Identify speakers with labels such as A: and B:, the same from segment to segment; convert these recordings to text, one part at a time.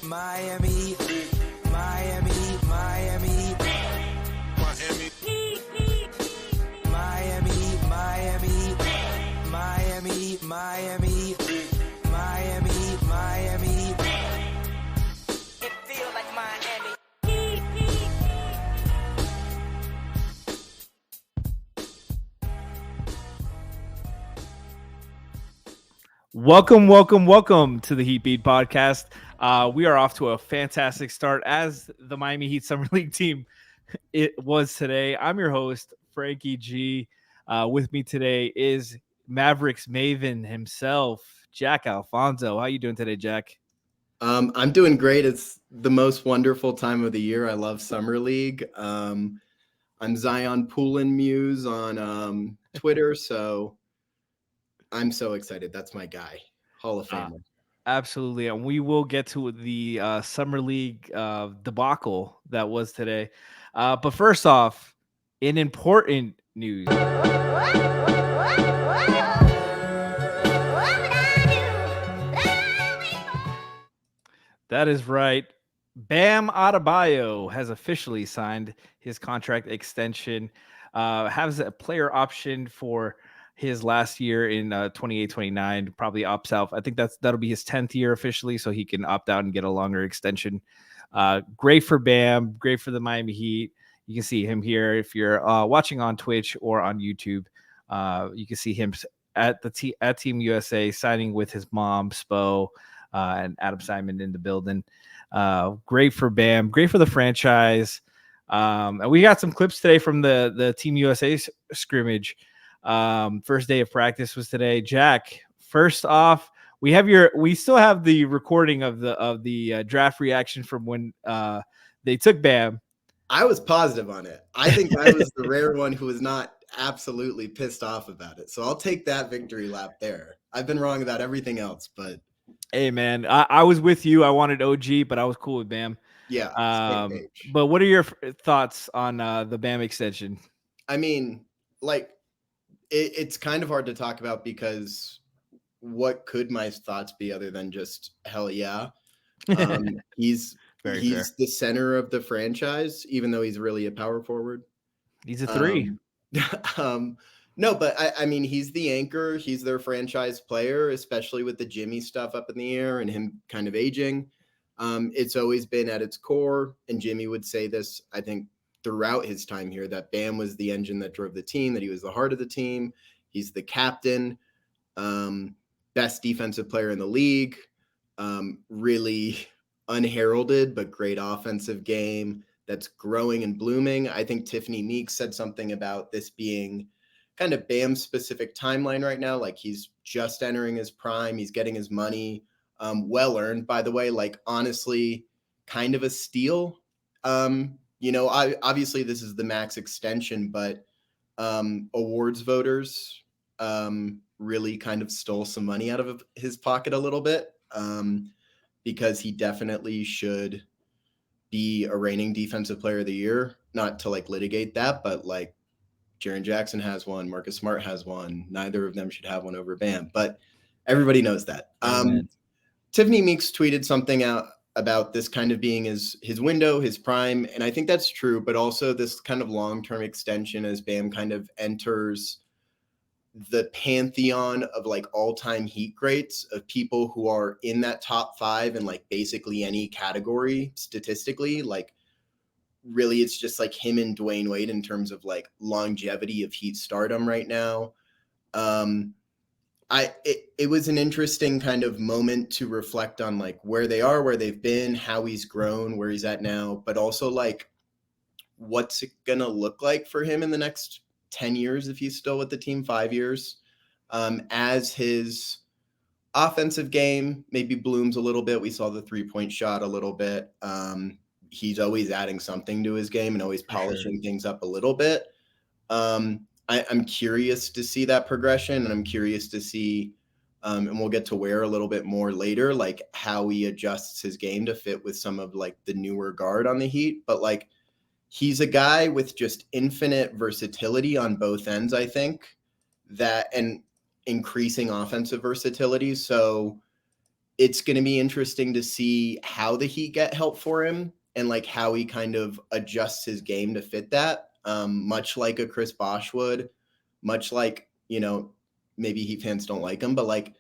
A: Miami, Miami, Miami, Miami, Miami, Miami, Miami, Miami, Miami, Miami. It feels like Miami.
B: Welcome to the Heat Beat podcast. We are off to a fantastic start as the Miami Heat Summer League team it was today. I'm your host, Franky G. With me today is Mavericks maven himself, Jack Alfonso. How you doing today, Jack?
C: I'm doing great. It's the most wonderful time of the year. I love Summer League. I'm Zion Poolin Muse on Twitter, so I'm so excited. That's my guy, Hall of Famer.
B: Absolutely, and we will get to the Summer League debacle that was today. But first off, in important news. That is right. Bam Adebayo has officially signed his contract extension, has a player option for his last year in 28-29, probably opts out. I think that'll be his 10th year officially, so he can opt out and get a longer extension. Great for Bam, great for the Miami Heat. You can see him here if you're watching on Twitch or on YouTube. You can see him at Team USA signing with his mom, Spo, and Adam Simon in the building. Great for Bam, great for the franchise. And we got some clips today from the Team USA scrimmage. First day of practice was today. Jack, first off, we still have the recording of the draft reaction from when they took Bam.
C: I was positive on it. I think I was the rare one who was not absolutely pissed off about it. So I'll take that victory lap there. I've been wrong about everything else, but
B: hey man, I was with you. I wanted OG, but I was cool with Bam.
C: Yeah.
B: But what are your thoughts on the Bam extension?
C: I mean, like, it's kind of hard to talk about because what could my thoughts be other than just hell yeah? He's the center of the franchise, even though he's really a power forward.
B: He's a three.
C: No, but I mean, he's the anchor. He's their franchise player, especially with the Jimmy stuff up in the air and him kind of aging. It's always been at its core, and Jimmy would say this, I think, throughout his time here, that Bam was the engine that drove the team, that he was the heart of the team. He's the captain, best defensive player in the league, really unheralded, but great offensive game that's growing and blooming. I think Tiffany Meeks said something about this being kind of Bam's specific timeline right now. Like, he's just entering his prime. He's getting his money. Well earned, by the way. Like, honestly, kind of a steal. Obviously this is the max extension, but awards voters really kind of stole some money out of his pocket a little bit, because he definitely should be a reigning defensive player of the year. Not to like litigate that, but like Jaren Jackson has one, Marcus Smart has one. Neither of them should have one over Bam, but everybody knows that. Tiffany Meeks tweeted something out about this kind of being his window, his prime. And I think that's true, but also this kind of long-term extension as Bam kind of enters the pantheon of like all-time Heat greats, of people who are in that top five in like basically any category statistically. Like, really, it's just like him and Dwayne Wade in terms of like longevity of Heat stardom right now. It was an interesting kind of moment to reflect on like where they are, where they've been, how he's grown, where he's at now, but also like what's it gonna look like for him in the next 10 years if he's still with the team, 5 years, as his offensive game maybe blooms a little bit. We saw the 3-point shot a little bit. He's always adding something to his game and always polishing things up a little bit. I'm curious to see that progression, and I'm curious to see, and we'll get to where a little bit more later, like how he adjusts his game to fit with some of like the newer guard on the Heat. But like, he's a guy with just infinite versatility on both ends, I think, that, and increasing offensive versatility. So it's going to be interesting to see how the Heat get help for him and like how he kind of adjusts his game to fit that. Much like a Chris Bosh would, much like, you know, maybe Heat fans don't like him, but like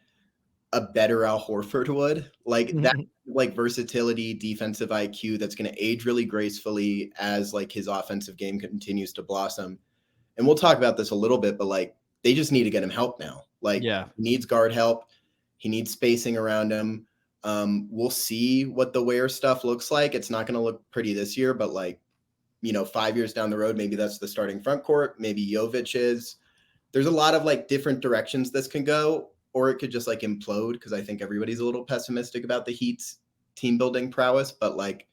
C: a better Al Horford would. Like that, like versatility, defensive IQ that's going to age really gracefully as like his offensive game continues to blossom. And we'll talk about this a little bit, but like they just need to get him help now. Like
B: Yeah.
C: he needs guard help. He needs spacing around him. We'll see what the Ware stuff looks like. It's not going to look pretty this year, but like, you know, 5 years down the road, maybe that's the starting front court. Maybe Jovic is. There's a lot of like different directions this can go, or it could just like implode because I think everybody's a little pessimistic about the Heat's team building prowess. But like,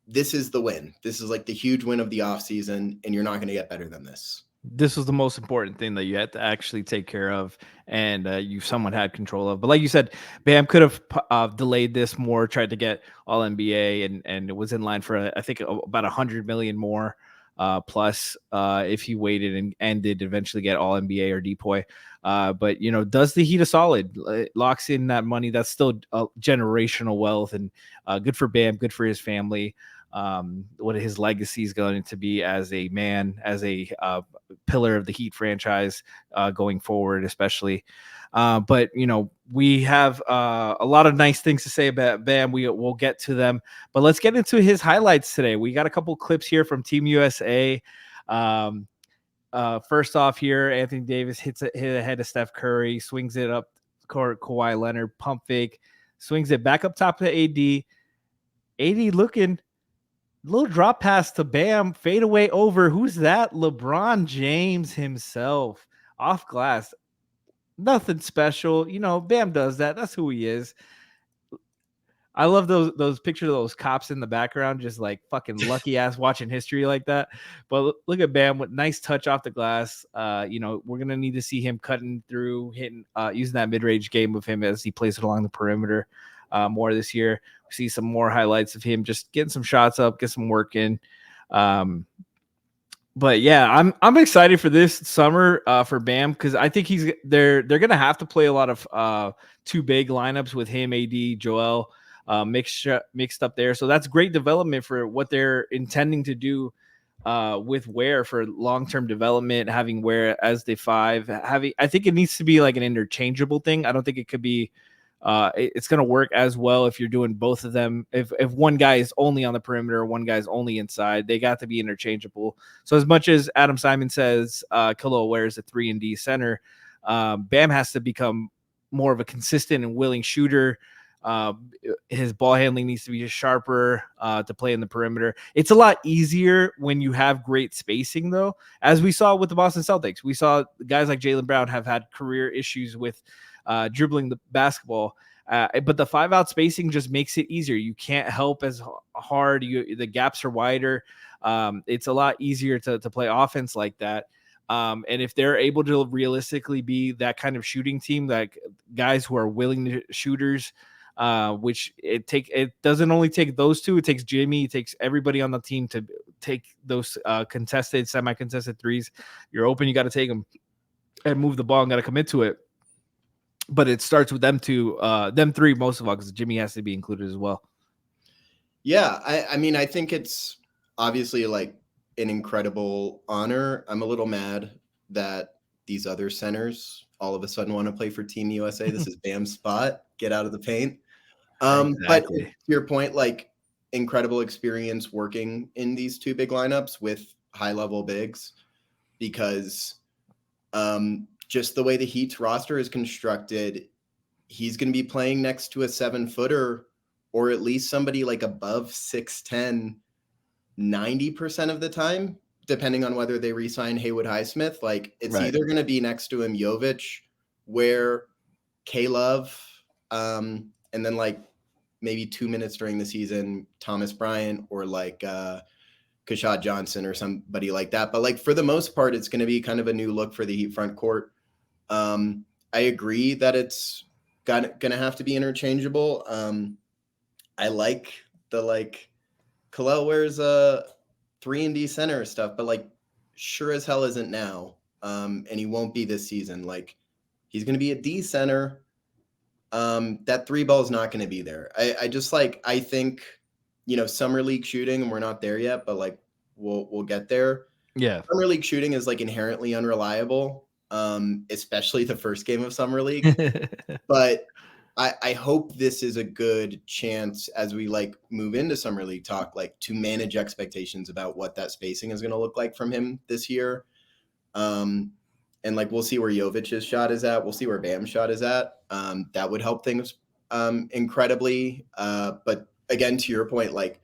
C: this is the win. This is like the huge win of the offseason, and you're not going to get better than this.
B: This was the most important thing that you had to actually take care of, and you someone had control of. But like you said, Bam could have delayed this more, tried to get all NBA, and it was in line for I think about 100 million more plus if he waited and did eventually get all NBA or Depoy. But you know, does the Heat a solid, locks in that money. That's still generational wealth, and good for Bam, good for his family. What his legacy is going to be as a man, as a pillar of the Heat franchise going forward, especially. But you know, we have a lot of nice things to say about Bam. We'll get to them, but let's get into his highlights today. We got a couple clips here from Team USA. First off, here Anthony Davis hit ahead of Steph Curry, swings it up court. Kawhi Leonard pump fake, swings it back up top to AD. AD looking. Little drop pass to Bam, fade away over. Who's that? LeBron James himself off glass. Nothing special. You know, Bam does that. That's who he is. I love those pictures of those cops in the background, just like fucking lucky ass watching history like that. But look at Bam with nice touch off the glass. You know, we're gonna need to see him cutting through, hitting, using that mid-range game of him as he plays it along the perimeter more this year. We see some more highlights of him just getting some shots up, get some work in. But yeah, I'm excited for this summer for Bam because I think they're gonna have to play a lot of two big lineups with him, AD, Joel. Mixed up there. So that's great development for what they're intending to do with Ware for long-term development, having Ware as the 5. I think it needs to be like an interchangeable thing. I don't think it could be it's going to work as well if you're doing both of them. If one guy is only on the perimeter, one guy's only inside, they got to be interchangeable. So as much as Adam Simon says Khalil Ware is a 3-and-D center, Bam has to become more of a consistent and willing shooter. His ball handling needs to be sharper to play in the perimeter. It's a lot easier when you have great spacing, though. As we saw with the Boston Celtics, we saw guys like Jaylen Brown have had career issues with dribbling the basketball. But the 5-out spacing just makes it easier. You can't help as hard. The gaps are wider. It's a lot easier to play offense like that. And if they're able to realistically be that kind of shooting team, like guys who are willing to shooters, which it doesn't only take those two, it takes Jimmy, it takes everybody on the team to take those contested, semi-contested threes. You're open, you got to take them and move the ball and got to commit to it. But it starts with them three most of all, because Jimmy has to be included as well.
C: Yeah, I mean, I think it's obviously like an incredible honor. I'm a little mad that these other centers all of a sudden want to play for Team USA. This is Bam's spot. Get out of the paint.
B: Exactly.
C: But to your point, like incredible experience working in these two big lineups with high-level bigs, because just the way the Heat's roster is constructed, he's going to be playing next to a 7-footer or at least somebody like above 6'10", 90% of the time, depending on whether they re-sign Haywood Highsmith. Like it's
B: Right.
C: either going to be next to him Jovic, Ware, K-Love, and then like maybe 2 minutes during the season, Thomas Bryant, or like Kashad Johnson or somebody like that. But like for the most part, it's going to be kind of a new look for the Heat front court. I agree that it's going to have to be interchangeable. I like the like Khalil wears a 3-and-D center stuff, but like sure as hell isn't now. And he won't be this season. Like he's going to be a D center. that three ball is not going to be there. I just like, I think, summer league shooting, and we're not there yet, but like we'll get there.
B: Yeah.
C: Summer league shooting is like inherently unreliable, especially the first game of summer league. But I hope this is a good chance as we like move into summer league talk, like to manage expectations about what that spacing is going to look like from him this year. And like, we'll see where Jovic's shot is at. We'll see where Bam's shot is at. That would help things incredibly. But again, to your point, like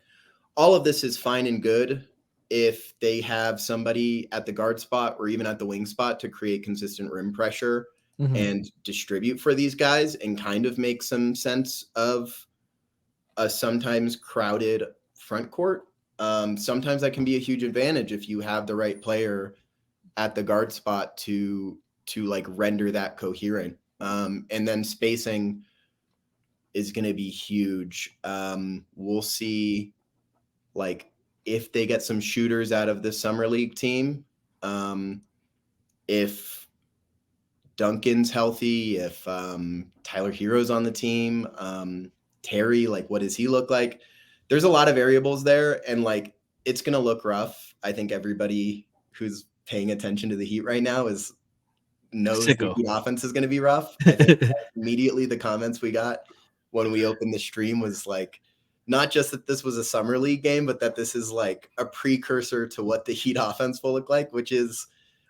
C: all of this is fine and good if they have somebody at the guard spot or even at the wing spot to create consistent rim pressure and distribute for these guys and kind of make some sense of a sometimes crowded front court. Sometimes that can be a huge advantage if you have the right player at the guard spot to like render that coherent. And then spacing is going to be huge. We'll see like if they get some shooters out of the summer league team, if Duncan's healthy, if Tyler Hero's on the team, Terry, like what does he look like? There's a lot of variables there, and like it's going to look rough. I think everybody who's paying attention to the Heat right now knows the Heat offense is going to be rough. I think immediately the comments we got when we opened the stream was like, not just that this was a summer league game, but that this is like a precursor to what the Heat offense will look like, which is,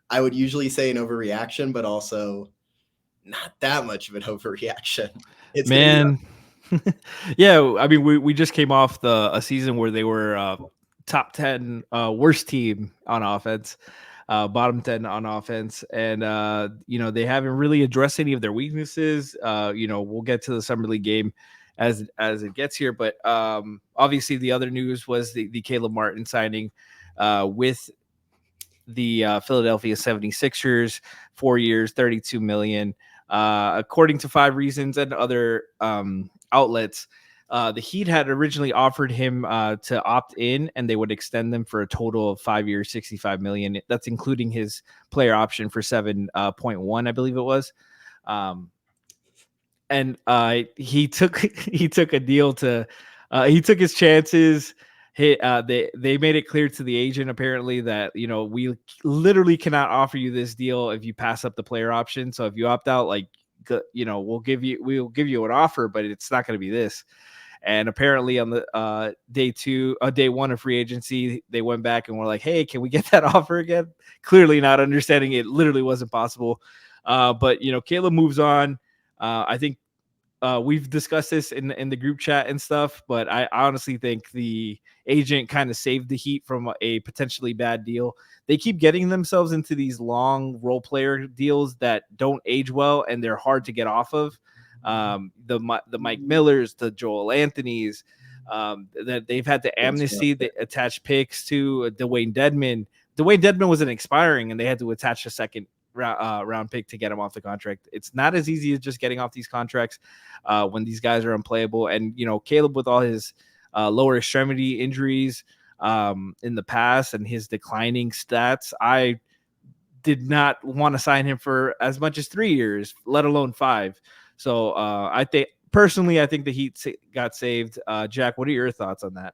C: I would usually say, an overreaction, but also not that much of an overreaction. It's
B: man. Yeah, I mean, we just came off a season where they were top 10 worst team on offense, bottom 10 on offense, and they haven't really addressed any of their weaknesses. We'll get to the summer league game as it gets here, but obviously the other news was the Caleb Martin signing with the Philadelphia 76ers, 4 years, $32 million. According to 5 Reasons and other outlets, the Heat had originally offered him to opt in, and they would extend them for a total of 5 years, $65 million. That's including his player option for 7.1, I believe it was. And he took a deal to he took his chances. They made it clear to the agent apparently that we literally cannot offer you this deal if you pass up the player option. So if you opt out, like we'll give you an offer, but it's not going to be this. And apparently on the day one of free agency, they went back and were like, hey, can we get that offer again? Clearly not understanding it literally wasn't possible. But Caleb moves on. I think we've discussed this in the group chat and stuff, but I honestly think the agent kind of saved the Heat from a potentially bad deal. They keep getting themselves into these long role player deals that don't age well, and they're hard to get off of. The Mike Millers, the Joel Anthonys, that they've had the amnesty that attached picks to Dwayne Dedmon. Dwayne Dedmon wasn't expiring, and they had to attach a second round pick to get him off the contract. It's not as easy as just getting off these contracts when these guys are unplayable. And Caleb, with all his lower extremity injuries in the past and his declining stats, I did not want to sign him for as much as 3 years, let alone 5. So I think the Heat got saved. Jack, what are your thoughts on that?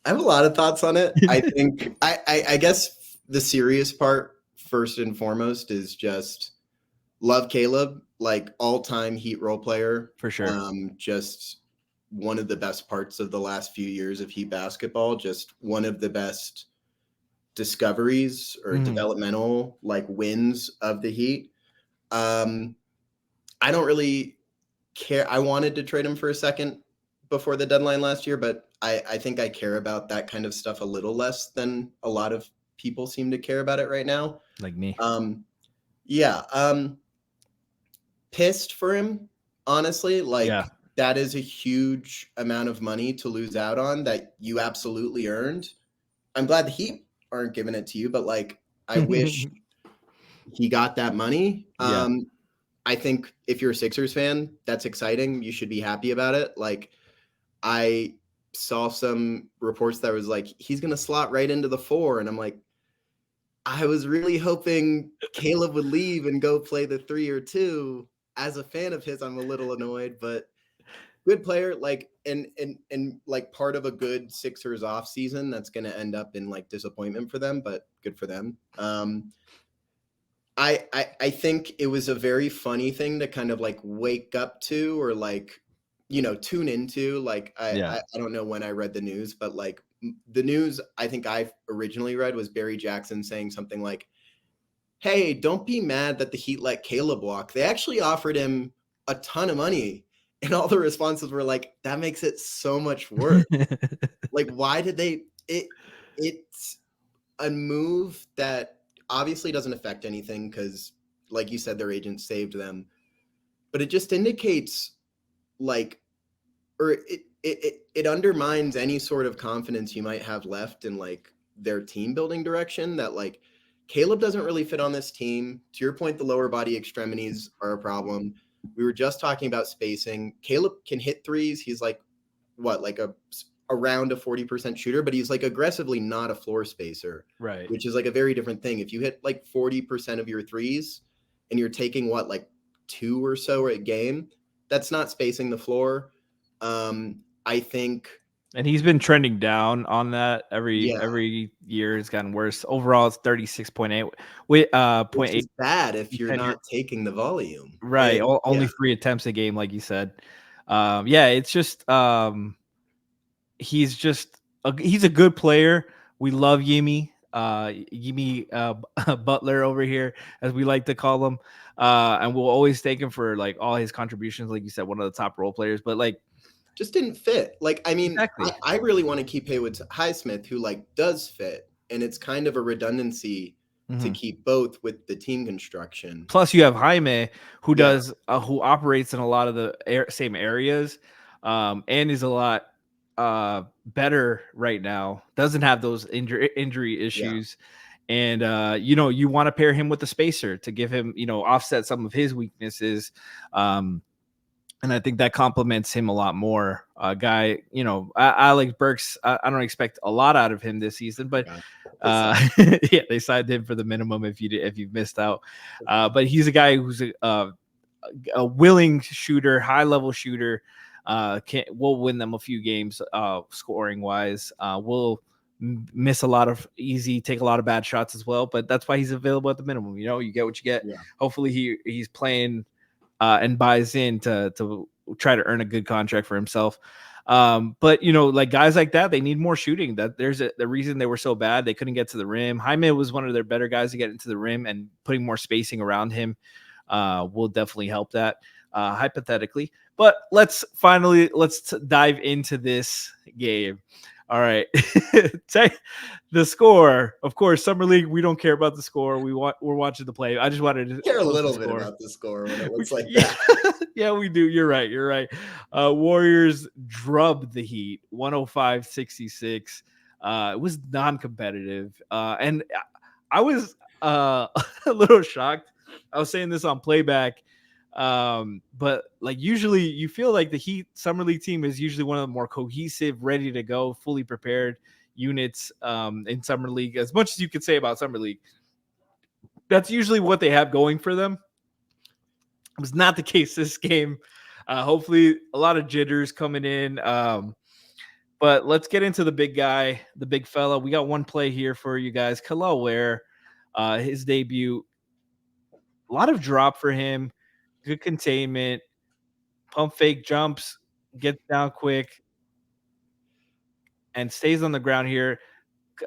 C: I have a lot of thoughts on it. I think I guess the serious part, first and foremost, is just love Caleb, like all-time Heat role player.
B: For sure.
C: Just one of the best parts of the last few years of Heat basketball, just one of the best discoveries or developmental like wins of the Heat. I don't really care. I wanted to trade him for a second before the deadline last year, but I think I care about that kind of stuff a little less than a lot of people seem to care about it right now.
B: Like me.
C: Pissed for him, honestly. That is a huge amount of money to lose out on that you absolutely earned. I'm glad the Heat aren't giving it to you, but like, I wish he got that money. I think if you're a Sixers fan, that's exciting. You should be happy about it. Like, I saw some reports that was like, he's going to slot right into the 4. And I'm like, I was really hoping Caleb would leave and go play the 3 or 2 as a fan of his, I'm a little annoyed, but good player. Like, and like part of a good Sixers off season that's going to end up in like disappointment for them, but good for them. I think it was a very funny thing to kind of like wake up to, or like, tune into. Like,
B: Yeah.
C: I don't know when I read the news, but like the news I think I originally read was Barry Jackson saying something like, "Hey, don't be mad that the Heat let Caleb walk. They actually offered him a ton of money." And all the responses were like, "That makes it so much worse." Like, why did they it's a move that obviously doesn't affect anything because, like you said, their agent saved them. But it just indicates like, or it undermines any sort of confidence you might have left in like their team building direction, that like Caleb doesn't really fit on this team. To your point, the lower body extremities are a problem. We were just talking about spacing. Caleb can hit threes. He's like what, like around a 40% shooter, but he's like aggressively not a floor spacer,
B: Right.
C: which is like a very different thing. If you hit like 40% of your threes and you're taking what, like 2 or so a game, that's not spacing the floor. I think,
B: And he's been trending down on that
C: yeah,
B: every year. It's gotten worse. Overall, it's 36.8. With
C: which
B: 0.8
C: is bad if you're
B: defender.
C: not taking the volume.
B: Right.
C: And
B: Only
C: yeah,
B: 3 attempts a game, like you said. Yeah, it's just he's just he's a good player. We love Yimmy. Yimmy Butler over here, as we like to call him. And we'll always thank him for like all his contributions. Like you said, one of the top role players. But like,
C: just didn't fit. Like, I mean,
B: exactly.
C: I really want to keep Haywood Highsmith, who like does fit, and it's kind of a redundancy to keep both with the team construction.
B: Plus, you have Jaime, who
C: Yeah.
B: does who operates in a lot of the same areas, and is a lot better right now. Doesn't have those injury issues, and you want to pair him with the spacer to give him, offset some of his weaknesses. And I think that complements him a lot more. Guy, Alex Burks, I don't expect a lot out of him this season, but yeah, they signed him for the minimum if you've missed out. But he's a guy who's a willing shooter, high level shooter. We'll win them a few games scoring wise. We'll miss a lot of take a lot of bad shots as well, but that's why he's available at the minimum. You get what you get.
C: Yeah.
B: Hopefully he's playing and buys in to try to earn a good contract for himself. But like guys like that, they need more shooting. That there's the reason they were so bad. They couldn't get to the rim. Jaime was one of their better guys to get into the rim, and putting more spacing around him will definitely help that, hypothetically. But let's dive into this game. All right. The score. Of course, Summer League, we don't care about the score. We're watching the play. I just wanted to
C: Care a
B: post the
C: little bit
B: score.
C: about the score when it looks like
B: Yeah.
C: that.
B: Yeah, we do. You're right. Warriors drubbed the Heat 105-66. It was non-competitive. And I was a little shocked. I was saying this on playback. But like usually you feel like the Heat Summer League team is usually one of the more cohesive, ready to go, fully prepared units in Summer League. As much as you could say about Summer League, that's usually what they have going for them. It was not the case this game. Hopefully a lot of jitters coming in. But let's get into the big guy, the big fella. We got one play here for you guys. Kel'el Ware, his debut. A lot of drop for him. Good containment. Pump fake jumps. Gets down quick. And stays on the ground here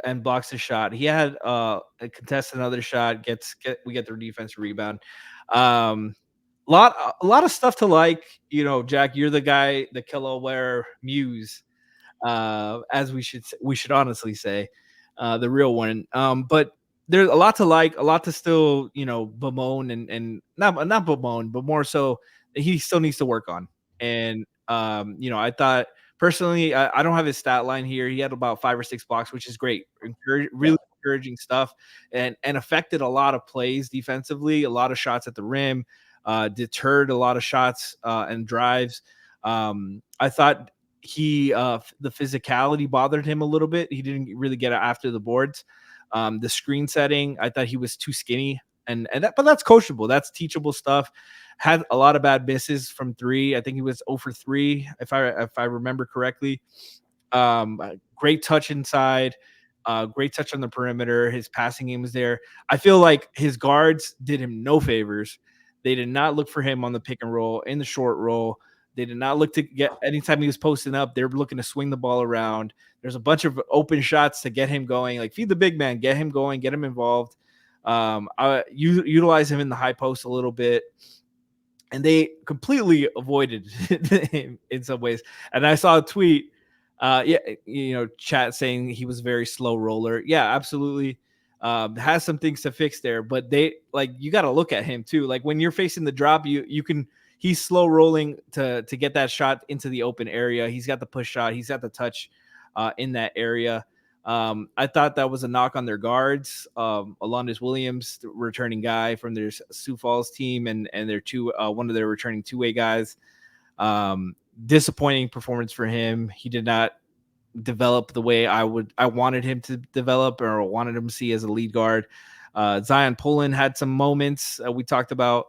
B: and blocks the shot. He had a contest another shot. We get their defensive rebound. A lot of stuff to like. Jack, you're the guy, the Kel'el Ware muse, as we should honestly say, the real one. But there's a lot to like, a lot to still bemoan and not bemoan, but more so he still needs to work on. And I thought personally, I don't have his stat line here. He had about 5 or 6 blocks, which is great, really encouraging stuff, and affected a lot of plays defensively, a lot of shots at the rim. Deterred a lot of shots and drives. I thought the physicality bothered him a little bit. He didn't really get after the boards. The screen setting, I thought he was too skinny but that's coachable. That's teachable stuff. Had a lot of bad misses from three. I think he was 0 for 3, if I remember correctly. Great touch inside, great touch on the perimeter. His passing game was there. I feel like his guards did him no favors. They did not look for him on the pick and roll, in the short roll. They did not look to get, anytime he was posting up, they were looking to swing the ball around. There's a bunch of open shots to get him going. Like, feed the big man, get him going, get him involved. Utilize him in the high post a little bit. And they completely avoided him in some ways. And I saw a tweet, chat saying he was a very slow roller. Yeah, absolutely. Has some things to fix there, but you got to look at him too. Like, when you're facing the drop, he's slow rolling to get that shot into the open area. He's got the push shot. He's got the touch in that area. I thought that was a knock on their guards. Alondes Williams, the returning guy from their Sioux Falls team, and their one of their returning two-way guys. Disappointing performance for him. He did not develop the way I wanted him to develop, or wanted him to see as a lead guard. Zion Pullen had some moments. We talked about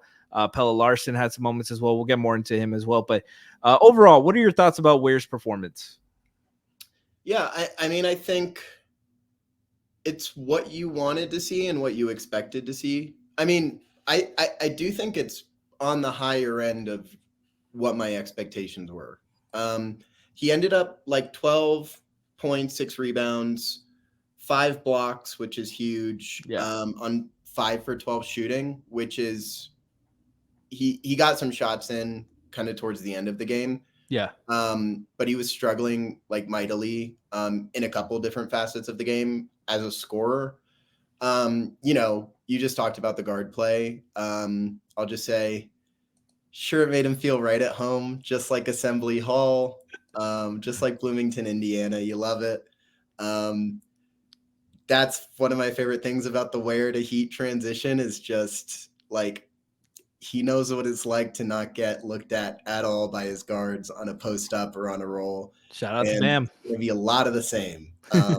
B: Pella Larson had some moments as well. We'll get more into him as well. But overall, what are your thoughts about Ware's performance?
C: Yeah, I think it's what you wanted to see and what you expected to see. I mean, I do think it's on the higher end of what my expectations were. He ended up like 12 points, 6 rebounds, 5 blocks, which is huge.
B: Yeah.
C: On 5 for 12 shooting, which is he got some shots in kind of towards the end of the game.
B: Yeah.
C: But he was struggling like mightily in a couple different facets of the game as a scorer. You just talked about the guard play. I'll just say, sure, it made him feel right at home, just like Assembly Hall, just like Bloomington, Indiana. You love it. That's one of my favorite things about the Ware to Heat transition, is just like, he knows what it's like to not get looked at all by his guards on a post up or on a roll.
B: Shout out to Bam.
C: It's going to be a lot of the same. I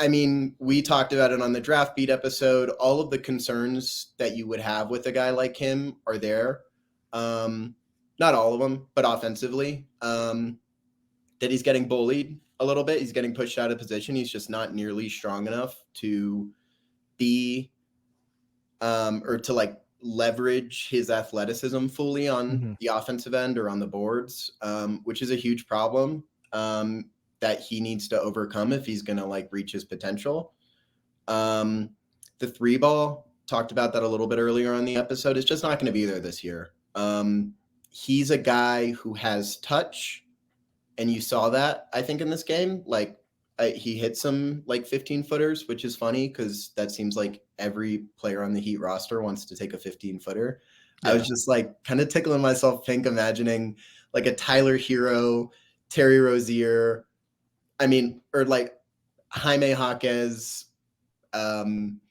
C: mean, we talked about it on the Draft Beat episode. All of the concerns that you would have with a guy like him are there. Not all of them, but offensively. That he's getting bullied a little bit. He's getting pushed out of position. He's just not nearly strong enough to be or to like leverage his athleticism fully on the offensive end or on the boards, which is a huge problem that he needs to overcome if he's going to like reach his potential. The 3 ball, talked about that a little bit earlier on the episode, is just not going to be there this year. He's a guy who has touch, and you saw that, I think, in this game. Like, he hit some like 15-footers, which is funny because that seems like every player on the Heat roster wants to take a 15-footer. Yeah. I was just like kind of tickling myself pink, imagining like a Tyler Hero, Terry Rozier, or like Jaime Jaquez, Bam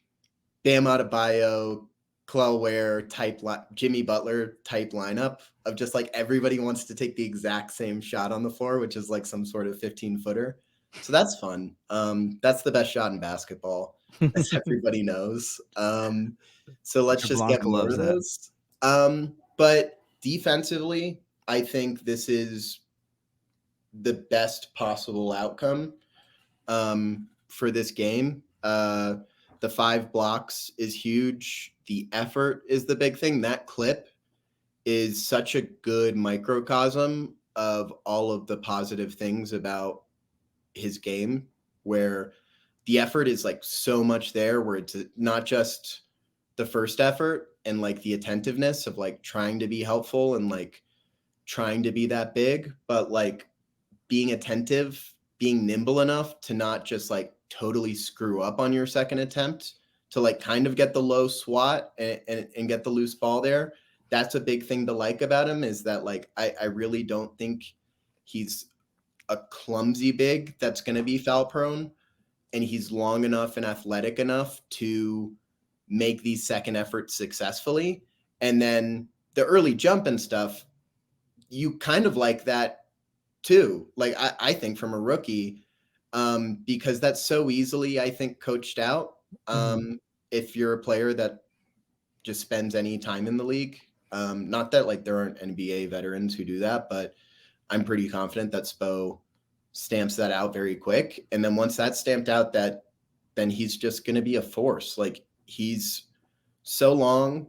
C: Adebayo, Kel'el Ware type, Jimmy Butler type lineup of just like everybody wants to take the exact same shot on the floor, which is like some sort of 15-footer. So that's fun. That's the best shot in basketball, as everybody knows. So let's just get more of those. But defensively, I think this is the best possible outcome for this game. The 5 blocks is huge. The effort is the big thing. That clip is such a good microcosm of all of the positive things about his game, where the effort is like so much there, where it's not just the first effort and like the attentiveness of like trying to be helpful and like trying to be that big, but like being attentive, being nimble enough to not just like totally screw up on your second attempt, to like kind of get the low swat and get the loose ball there. That's a big thing to like about him, is that like I really don't think he's a clumsy big that's going to be foul prone, and he's long enough and athletic enough to make these second efforts successfully. And then the early jump and stuff, you kind of like that too. Like I think from a rookie, because that's so easily, I think, coached out. if you're a player that just spends any time in the league. Not that like there aren't NBA veterans who do that, but I'm pretty confident that Spo stamps that out very quick. And then once that's stamped out, then he's just going to be a force. Like he's so long.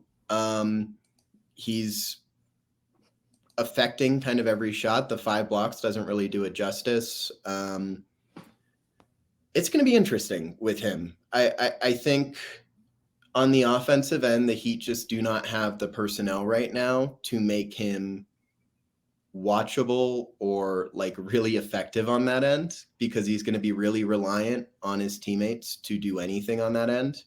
C: He's affecting kind of every shot. The 5 blocks doesn't really do it justice. It's going to be interesting with him. I think on the offensive end, the Heat just do not have the personnel right now to make him watchable or like really effective on that end, because he's going to be really reliant on his teammates to do anything on that end.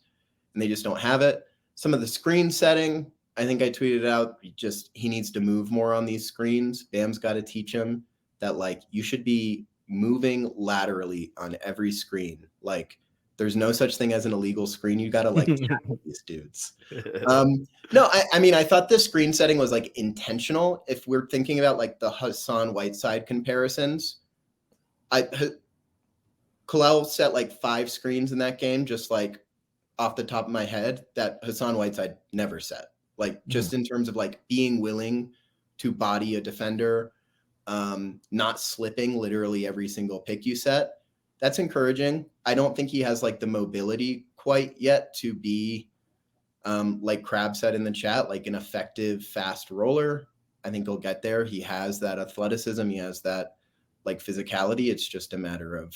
C: And they just don't have it. Some of the screen setting, I think I tweeted out, he needs to move more on these screens. Bam's got to teach him that like you should be moving laterally on every screen. Like there's no such thing as an illegal screen. You got to like tackle these dudes. No, I mean, I thought the screen setting was like intentional. If we're thinking about like the Hassan Whiteside comparisons, Kalel set like 5 screens in that game, just like off the top of my head, that Hassan Whiteside never set. Like just in terms of like being willing to body a defender, not slipping literally every single pick you set. That's encouraging. I don't think he has like the mobility quite yet to be like Crab said in the chat, like an effective fast roller. I think he'll get there. He has that athleticism. He has that like physicality. It's just a matter of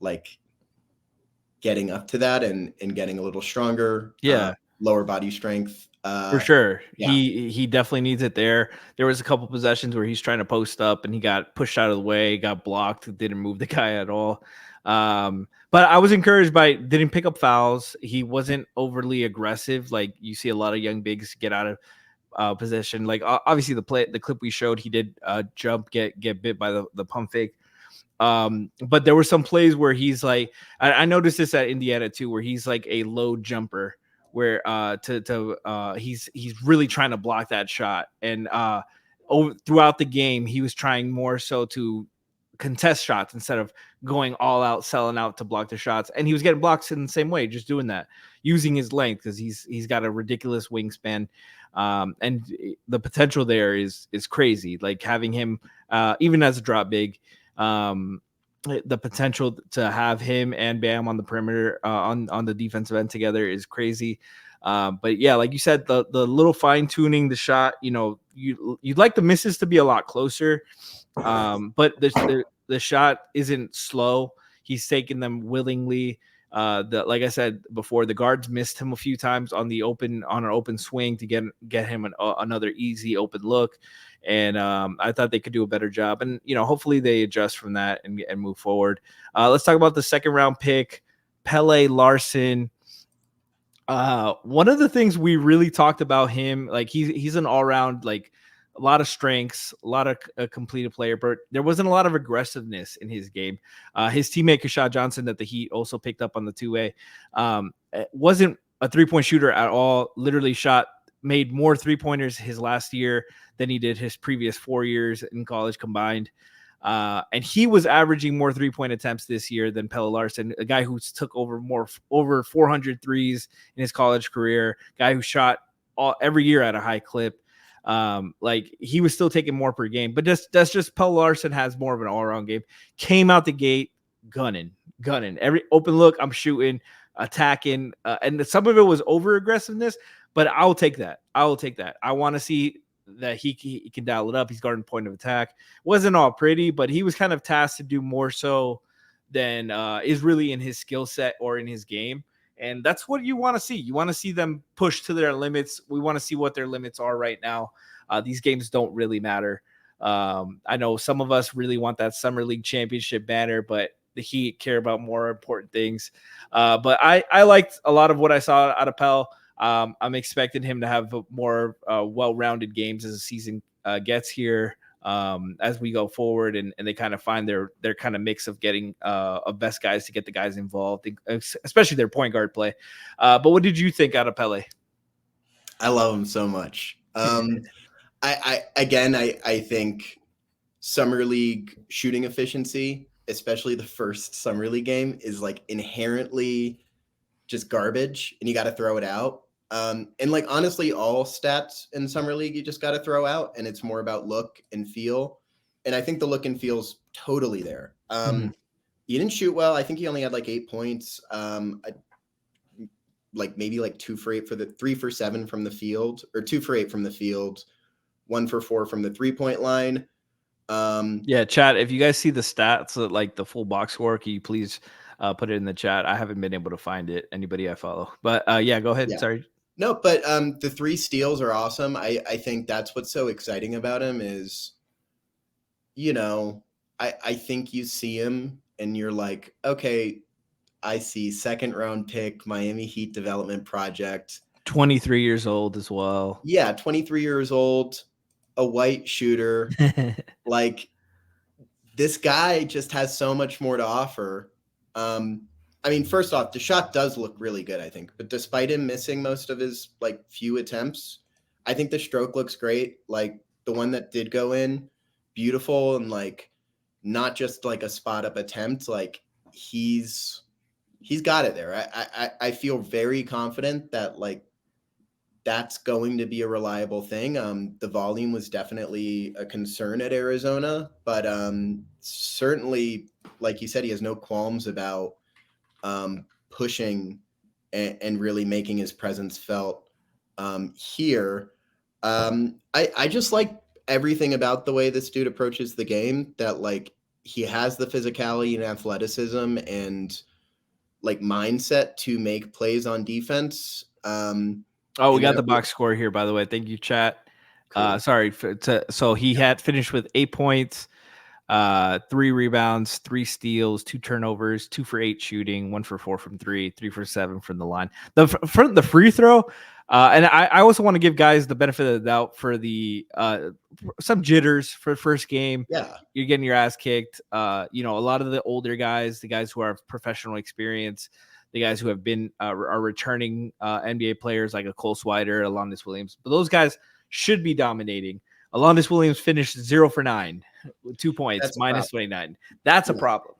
C: like getting up to that and getting a little stronger. Lower body strength.
B: For sure.
C: Yeah.
B: He definitely needs it there. There was a couple possessions where he's trying to post up and he got pushed out of the way, got blocked, didn't move the guy at all. But I was encouraged by didn't pick up fouls. He wasn't overly aggressive. Like you see a lot of young bigs get out of position. Like obviously the clip we showed, he did jump, get bit by the pump fake. But there were some plays where he's like, I noticed this at Indiana too, where he's like a low jumper, where he's really trying to block that shot. And throughout the game, he was trying more so to contest shots instead of going all out, selling out to block the shots. And he was getting blocks in the same way, just doing that, using his length, because he's got a ridiculous wingspan. And the potential there is crazy. Like having him, even as a drop big, the potential to have him and Bam on the perimeter, on the defensive end together is crazy. But yeah, like you said, the little fine tuning the shot, you'd like the misses to be a lot closer. But the shot isn't slow. He's taking them willingly. Like I said before, the guards missed him a few times on an open swing to get him another easy open look. And I thought they could do a better job. And, hopefully they adjust from that and move forward. Let's talk about the second round pick, Pelle Larsson. One of the things we really talked about him, like he's an all around, like a lot of strengths, a lot of completed player, but there wasn't a lot of aggressiveness in his game. His teammate Kashad Johnson that the Heat also picked up on the 2-way wasn't a 3-point shooter at all. Literally made more 3-pointers his last year than he did his previous 4 years in college combined. And he was averaging more 3-point attempts this year than Pelle Larsson, a guy who took over 400 threes in his college career, guy who shot every year at a high clip. Like he was still taking more per game, but that's just Pelle Larsson has more of an all-around game. Came out the gate gunning every open look. I'm shooting, attacking, and some of it was over aggressiveness, but I'll take that. I want to see that he can dial it up. He's guarding point of attack. Wasn't all pretty, but he was kind of tasked to do more so than is really in his skill set or in his game. And that's what you want to see. You want to see them push to their limits. We want to see what their limits are right now. These games don't really matter. I know some of us really want that Summer League championship banner, but the Heat care about more important things. But I liked a lot of what I saw out of Pelle. I'm expecting him to have more well-rounded games as the season gets here, as we go forward, and they kind of find their kind of mix of getting of best guys to get the guys involved, especially their point guard play. But what did you think out of Pelle?
C: I love him so much. I think Summer League shooting efficiency, especially the first Summer League game, is like inherently just garbage and you got to throw it out. And like honestly, all stats in summer league you just got to throw out, and it's more about look and feel. And I think the look and feel's totally there. He didn't shoot well. I think he only had like 8 points. Like maybe like 2 for 8 for the 3 for 7 from the field, or 2 for 8 from the field, 1 for 4 from the 3-point line.
B: Yeah, chat. If you guys see the stats, like the full box score, can you please put it in the chat? I haven't been able to find it. Anybody I follow, but yeah, go ahead.
C: Yeah.
B: Sorry.
C: No, but the 3 steals are awesome. I think that's what's so exciting about him is, you know, I think you see him and you're like, okay, I see 2nd round pick, Miami Heat development project.
B: 23 years old as well.
C: Yeah, 23 years old, a white shooter. Like, this guy just has so much more to offer. I mean, first off, the shot does look really good, I think. But despite him missing most of his like few attempts, I think the stroke looks great. Like the one that did go in, beautiful, and like not just like a spot up attempt. Like he's got it there. I feel very confident that like that's going to be a reliable thing. The volume was definitely a concern at Arizona, but certainly, like you said, he has no qualms about pushing and really making his presence felt here. I just like everything about the way this dude approaches the game, that like he has the physicality and athleticism and like mindset to make plays on defense.
B: Oh, we got the box score here, by the way. Thank you, chat.
C: Cool.
B: Sorry. So he had finished with 8 points, 3 rebounds, 3 steals, 2 turnovers, 2 for 8 shooting, 1 for 4 from 3, 3 for 7 from the line. The free throw, and I also want to give guys the benefit of the doubt for the some jitters for first game.
C: Yeah,
B: you're getting your ass kicked. A lot of the older guys, the guys who are professional experience, the guys who have been are returning NBA players like a Cole Swider, Alondes Williams, but those guys should be dominating. Alondes Williams finished 0 for 9, 2 points, minus 29. That's a problem.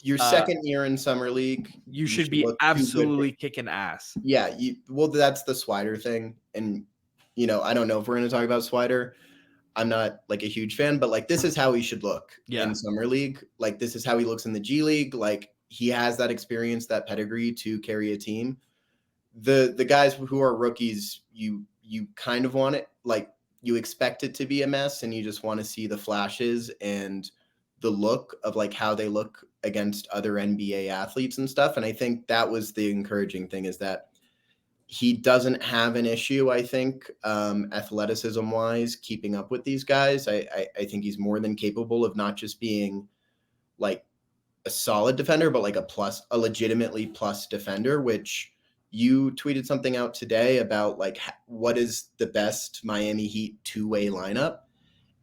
C: Your second year in summer league,
B: you should be absolutely kicking ass.
C: Yeah, well, that's the Swider thing, and I don't know if we're going to talk about Swider. I'm not like a huge fan, but like this is how he should look in summer league. Like this is how he looks in the G League. Like he has that experience, that pedigree to carry a team. The guys who are rookies, you kind of want it, like you expect it to be a mess, and you just want to see the flashes and the look of like how they look against other NBA athletes and stuff. And I think that was the encouraging thing, is that he doesn't have an issue, I think, athleticism wise, keeping up with these guys. I think he's more than capable of not just being like a solid defender, but like a legitimately plus defender, which you tweeted something out today about like what is the best Miami Heat 2-way lineup.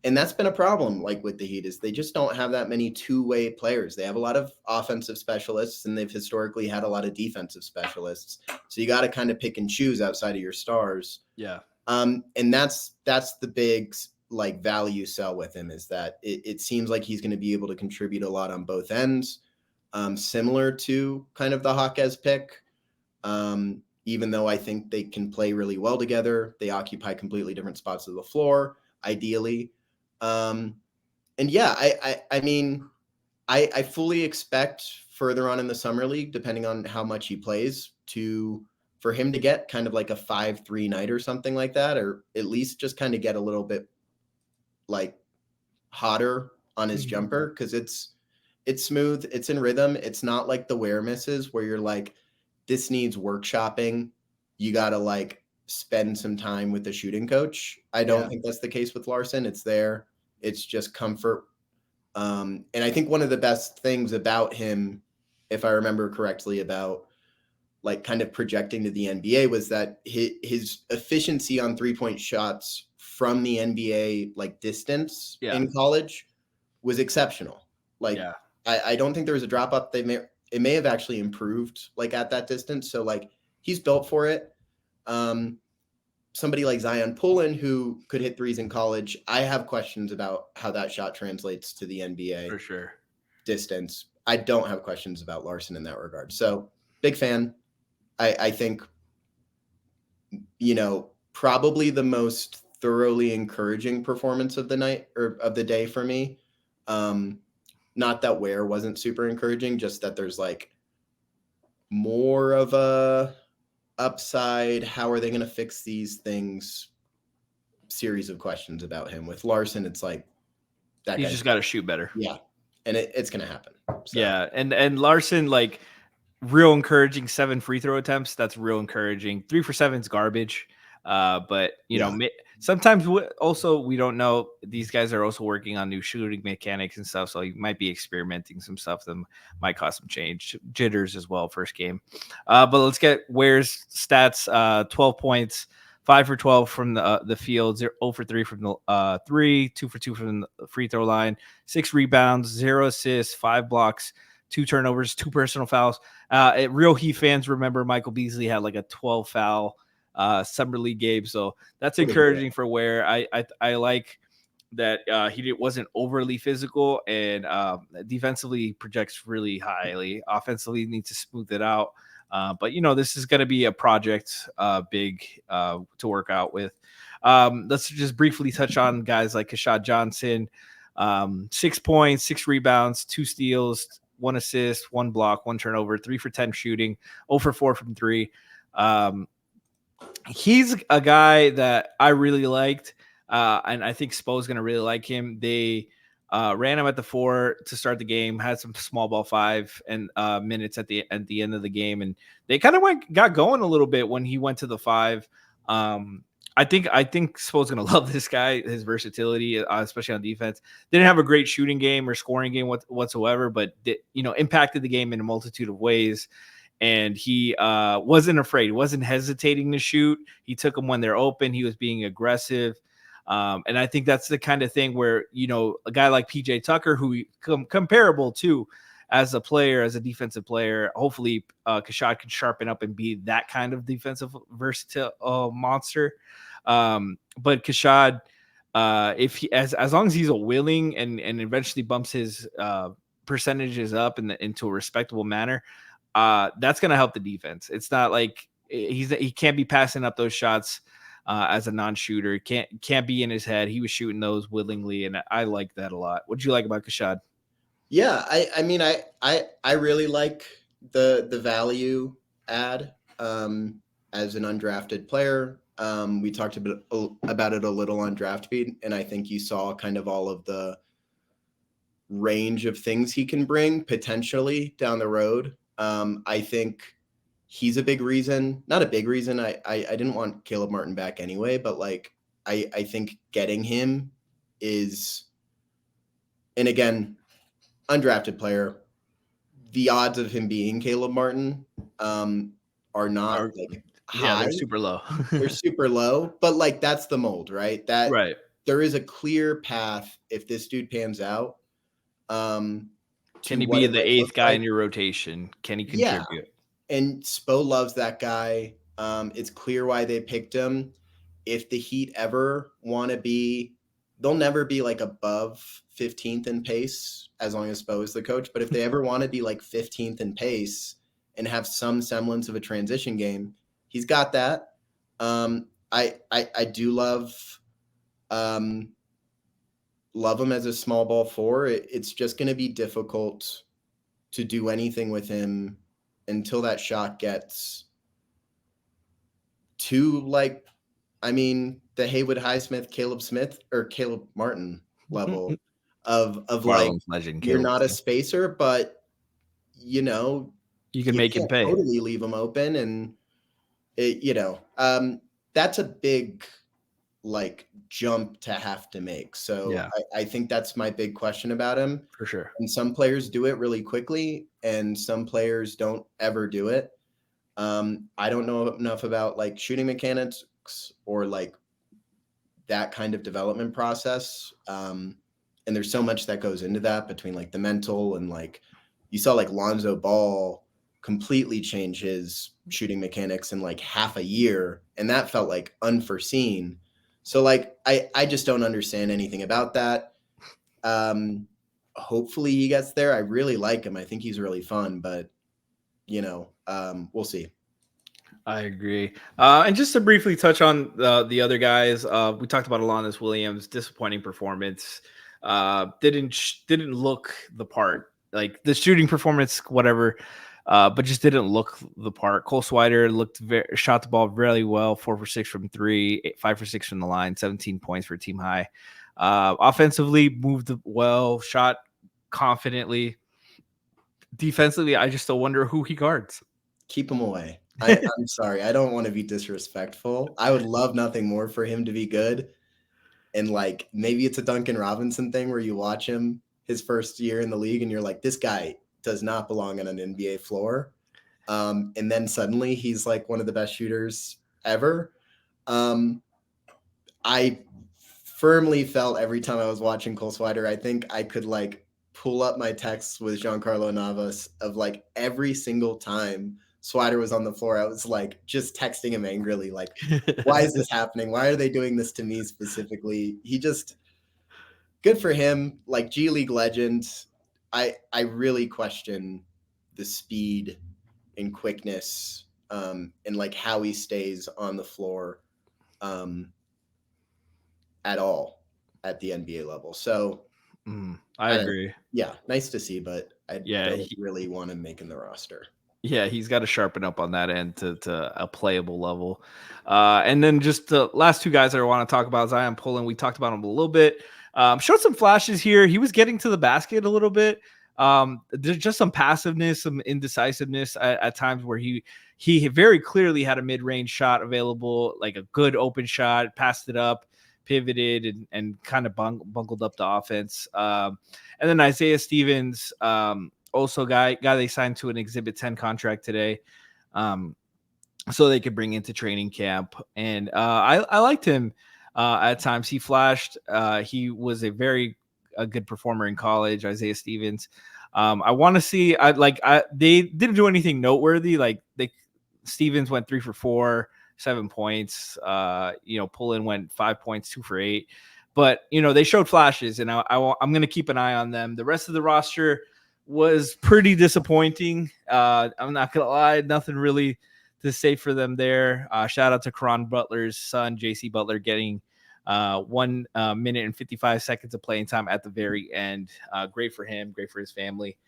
C: And that's been a problem like with the Heat, is they just don't have that many 2-way players. They have a lot of offensive specialists, and they've historically had a lot of defensive specialists. So you got to kind of pick and choose outside of your stars.
B: Yeah.
C: And that's the big like value sell with him, is that it seems like he's going to be able to contribute a lot on both ends. Similar to kind of the Hawkes pick. Even though I think they can play really well together, they occupy completely different spots of the floor, ideally. And yeah, I mean, I fully expect further on in the summer league, depending on how much he plays, for him to get kind of like a 5-3 night or something like that, or at least just kind of get a little bit like hotter on his jumper, because it's smooth, it's in rhythm. It's not like the wear misses where you're like, this needs workshopping. You got to like spend some time with the shooting coach. I don't think that's the case with Larson. It's there. It's just comfort. And I think one of the best things about him, if I remember correctly, about like kind of projecting to the NBA, was that his efficiency on 3-point shots from the NBA like distance in college was exceptional. Like I don't think there was a drop up. It may have actually improved like at that distance. So like he's built for it. Somebody like Zion Pullen, who could hit threes in college, I have questions about how that shot translates to the NBA
B: for sure.
C: Distance. I don't have questions about Larson in that regard. So big fan. I think, probably the most thoroughly encouraging performance of the night or of the day for me. Not that Ware wasn't super encouraging, just that there's like more of a upside. How are they going to fix these things? Series of questions about him. With Larson, it's like that
B: He's
C: guy.
B: just got to shoot better.
C: Yeah, and it's going to happen. So.
B: Yeah, and Larson, like, real encouraging 7 free throw attempts. That's real encouraging. 3 for 7 is garbage. But sometimes also we don't know. These guys are also working on new shooting mechanics and stuff, so you might be experimenting some stuff that might cause some change, jitters as well. First game, but let's get Ware's stats. 12 points, 5 for 12 from the field, 0 for 3 from the 3, 2 for 2 from the free throw line, 6 rebounds, 0 assists, 5 blocks, 2 turnovers, 2 personal fouls. Real Heat fans remember Michael Beasley had like a 12 foul summer league game, so that's encouraging for Ware. I like that he wasn't overly physical, and defensively projects really highly. Offensively needs to smooth it out, but this is going to be a project big to work out with. Let's just briefly touch on guys like Kashad Johnson. 6 points, 6 rebounds, 2 steals, 1 assist, 1 block, 1 turnover, 3 for 10 shooting, 0 for 4 from 3. He's a guy that I really liked, and I think Spo's going to really like him. They ran him at the 4 to start the game, had some small ball 5 and minutes at the end of the game, and they kind of got going a little bit when he went to the 5. I think Spo's going to love this guy, his versatility, especially on defense. Didn't have a great shooting game or scoring game whatsoever, but impacted the game in a multitude of ways. And he wasn't afraid. He wasn't hesitating to shoot. He took them when they're open. He was being aggressive. And I think that's the kind of thing where, a guy like PJ Tucker, who comparable to as a player, as a defensive player, hopefully Kashad can sharpen up and be that kind of defensive versatile monster. But Kashad, if he, as long as he's a willing and eventually bumps his percentages up into a respectable manner, that's going to help the defense. It's not like he can't be passing up those shots as a non-shooter. Can't be in his head. He was shooting those willingly, and I like that a lot. What do you like about Kashad?
C: Yeah, I mean, I really like the value add as an undrafted player. We talked about it a little on Draft Beat, and I think you saw kind of all of the range of things he can bring potentially down the road. I think he's a big reason, not a big reason. I didn't want Caleb Martin back anyway, but like I think getting him is, and again, undrafted player, the odds of him being Caleb Martin are not high.
B: Yeah, they're super low.
C: They're super low, but like that's the mold, right? That
B: right.
C: There is a clear path if this dude pans out.
B: Can he be the 8th guy in your rotation? Can he contribute?
C: Yeah. And Spo loves that guy. It's clear why they picked him. If the Heat ever want to be, they'll never be like above 15th in pace as long as Spo is the coach. But if they ever want to be like 15th in pace and have some semblance of a transition game, he's got that. I do love him as a small ball 4. It's just going to be difficult to do anything with him until that shot gets to the Haywood Highsmith, Caleb Martin level of like
B: legend,
C: you're not a spacer, but
B: you can make him pay.
C: Totally leave him open, and that's a big jump to have to make. So yeah. I think that's my big question about him.
B: For sure.
C: And some players do it really quickly and some players don't ever do it. I don't know enough about shooting mechanics or that kind of development process. And there's so much that goes into that between the mental and you saw Lonzo Ball completely change his shooting mechanics in half a year. And that felt unforeseen. So I just don't understand anything about that. Hopefully he gets there. I really like him. I think he's really fun, but we'll see.
B: I agree. And just to briefly touch on the other guys, we talked about Alanis Williams, disappointing performance. Didn't look the part. Like the shooting performance, whatever, but just didn't look the part. Cole Swider shot the ball really well, 4 for 6 from three, 5 for 6 from the line, 17 points for team high. Offensively, moved well, shot confidently. Defensively, I just still wonder who he guards.
C: Keep him away. I'm sorry. I don't want to be disrespectful. I would love nothing more for him to be good. And like maybe it's a Duncan Robinson thing where you watch him his first year in the league and you're like, this guy does not belong on an NBA floor. And then suddenly he's like one of the best shooters ever. I firmly felt every time I was watching Cole Swider, I think I could like pull up my texts with Giancarlo Navas of like every single time Swider was on the floor. I was like just texting him angrily, like, why is this happening? Why are they doing this to me specifically? He just good for him. Like G League legend. I really question the speed and quickness and like how he stays on the floor at all at the NBA level. So
B: I agree.
C: Yeah, nice to see, but I don't
B: he
C: really want him making the roster.
B: Yeah, he's got to sharpen up on that end to a playable level. And then just the last two guys that I want to talk about, Zion Pullen. We talked about him a little bit. Showed some flashes here. He was getting to the basket a little bit. There's just some passiveness, some indecisiveness at times where he very clearly had a mid-range shot available, like a good open shot, passed it up, pivoted, and kind of bungled up the offense. And then Isaiah Stevens, also guy they signed to an Exhibit 10 contract today, so they could bring into training camp. And I liked him at times. He flashed. He was a good performer in college, Isaiah Stevens. I want to see. They didn't do anything noteworthy. Like Stevens went 3 for 4, 7 points. Pullen went 5 points, 2 for 8. But they showed flashes, and I'm going to keep an eye on them. The rest of the roster was pretty disappointing. I'm not gonna lie, nothing really to say for them there. Shout out to Caron Butler's son, JC Butler, getting 1 minute and 55 seconds of playing time at the very end. Great for him, great for his family.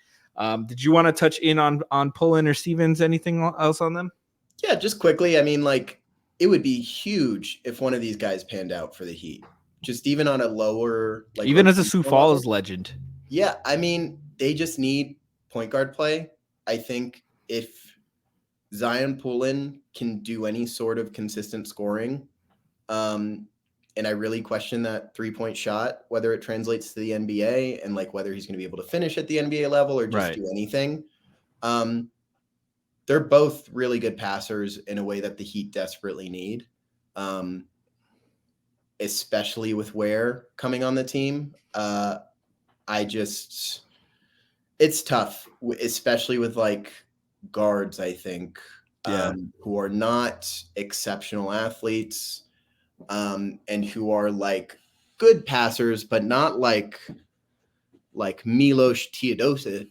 B: Did you want to touch in on Pullen or Stevens? Anything else on them?
C: Yeah, just quickly. I mean, like it would be huge if one of these guys panned out for the Heat. Just even on a lower, like
B: even as a Sioux Falls legend.
C: Yeah, I mean, they just need point guard play. I think if Zion Pullen can do any sort of consistent scoring, and I really question that 3-point shot, whether it translates to the NBA and like whether he's going to be able to finish at the NBA level or just do anything. They're both really good passers in a way that the Heat desperately need, especially with Ware coming on the team. It's tough, especially with like guards, I think, who are not exceptional athletes, and who are like good passers, but not like Milos Teodosic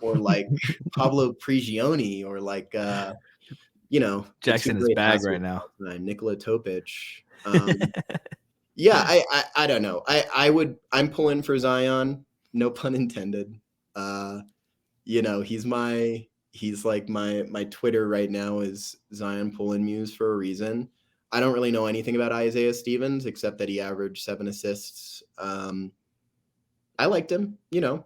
C: or like Pablo Prigioni or like,
B: Jack's in his bag right now.
C: Nikola Topic. Yeah, I don't know. I'm pulling for Zion, no pun intended. He's like my Twitter right now is Zion Pullen Muse for a reason. I don't really know anything about Isaiah Stevens except that he averaged 7 assists. I liked him,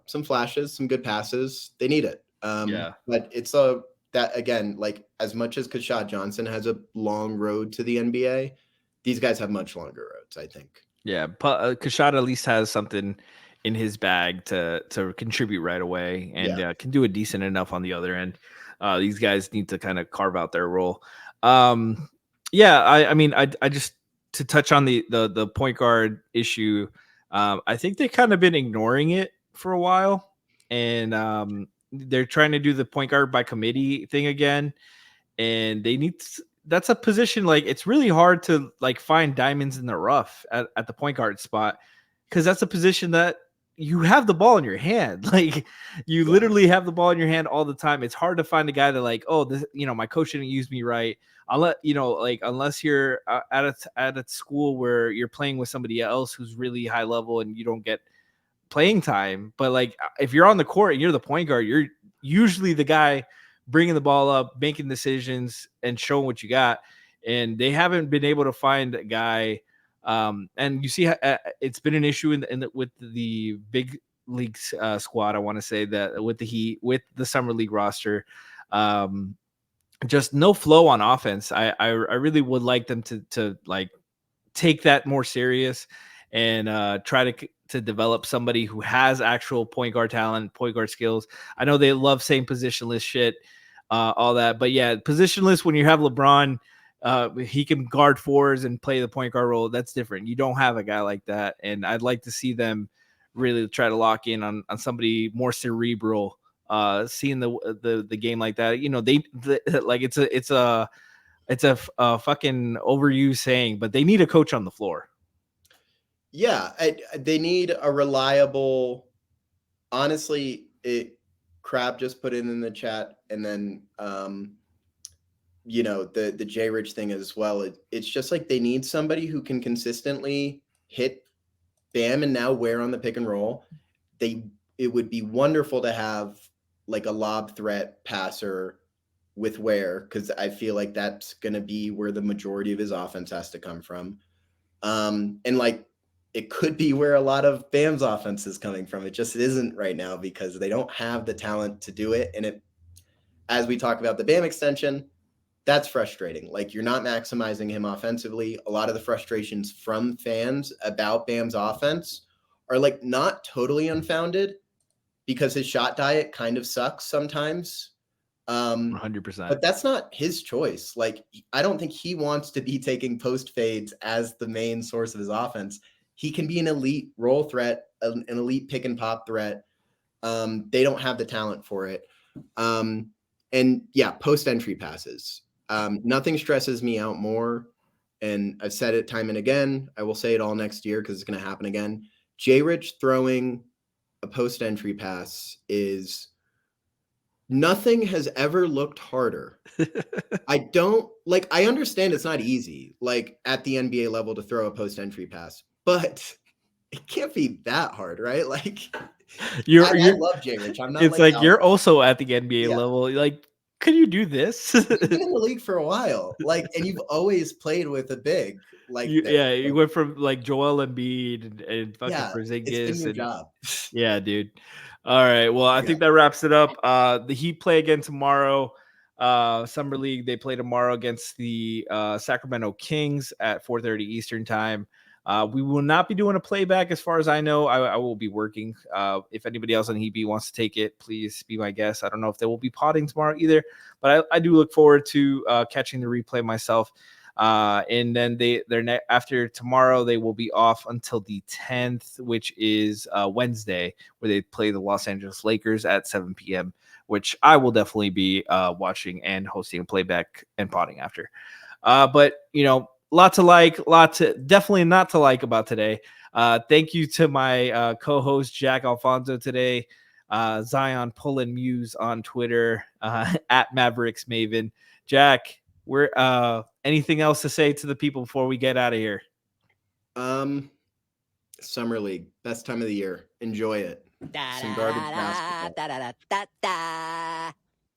C: some flashes, some good passes. They need it. But it's that again, like as much as Kashad Johnson has a long road to the NBA, these guys have much longer roads, I think.
B: Yeah, but Kashad at least has something in his bag to contribute right away, and can do it decent enough on the other end. These guys need to kind of carve out their role. I mean, I just to touch on the point guard issue. I think they kind of been ignoring it for a while, and they're trying to do the point guard by committee thing again. And they need that's a position like it's really hard to like find diamonds in the rough at the point guard spot, because that's a position that you have the ball in your hand. Like you literally have the ball in your hand all the time. It's hard to find a guy that like, oh, this, my coach didn't use me right. Unless you're at a school where you're playing with somebody else who's really high level and you don't get playing time. But like if you're on the court and you're the point guard, you're usually the guy bringing the ball up, making decisions, and showing what you got. And they haven't been able to find a guy. And you see, it's been an issue with the big league squad. I want to say that with the Heat, with the summer league roster, just no flow on offense. I really would like them to like take that more serious and try to develop somebody who has actual point guard talent, point guard skills. I know they love saying positionless shit, all that, but yeah, positionless when you have LeBron, he can guard fours and play the point guard role. That's different. You don't have a guy like that, and I'd like to see them really try to lock in on somebody more cerebral. Seeing the game like that, like it's a fucking overused saying, but they need a coach on the floor.
C: Yeah, they need a reliable. Honestly, Crab just put it in the chat, and then the J Rich thing as well. It's just like they need somebody who can consistently hit Bam and now Ware on the pick and roll. It would be wonderful to have like a lob threat passer with Ware, because I feel like that's going to be where the majority of his offense has to come from. And like it could be where a lot of Bam's offense is coming from. It just isn't right now because they don't have the talent to do it. And as we talk about the Bam extension, that's frustrating. Like you're not maximizing him offensively. A lot of the frustrations from fans about Bam's offense are like not totally unfounded because his shot diet kind of sucks sometimes.
B: 100%.
C: But that's not his choice. Like, I don't think he wants to be taking post fades as the main source of his offense. He can be an elite roll threat, an elite pick and pop threat. They don't have the talent for it. And yeah, post entry passes. Nothing stresses me out more. And I've said it time and again. I will say it all next year because it's going to happen again. J Rich throwing a post entry pass is nothing has ever looked harder. I understand it's not easy, like at the NBA level to throw a post entry pass, but it can't be that hard, right? Like I love J Rich. I'm not
B: it's like you're also at the NBA level. Like, could you do this?
C: You've been in the league for a while, like, and you've always played with a big, like,
B: you went from like Joel Embiid and fucking Porzingis.
C: It's been your job.
B: Yeah, dude. All right. Well, I think that wraps it up. The Heat play again tomorrow. Summer League, they play tomorrow against the Sacramento Kings at 4:30 Eastern time. We will not be doing a playback as far as I know. I will be working. If anybody else on Heat Beat wants to take it, please be my guest. I don't know if they will be potting tomorrow either, but I do look forward to catching the replay myself. And then after tomorrow, they will be off until the 10th, which is Wednesday, where they play the Los Angeles Lakers at 7 p.m., which I will definitely be watching and hosting a playback and potting after. But, lot to definitely not to like about today. Thank you to my co-host, Jack Alfonso today. Zion Pullen Muse on Twitter, at Mavericks Maven. Jack, we're anything else to say to the people before we get out of here?
C: Summer League, best time of the year. Enjoy it. Some garbage basketball.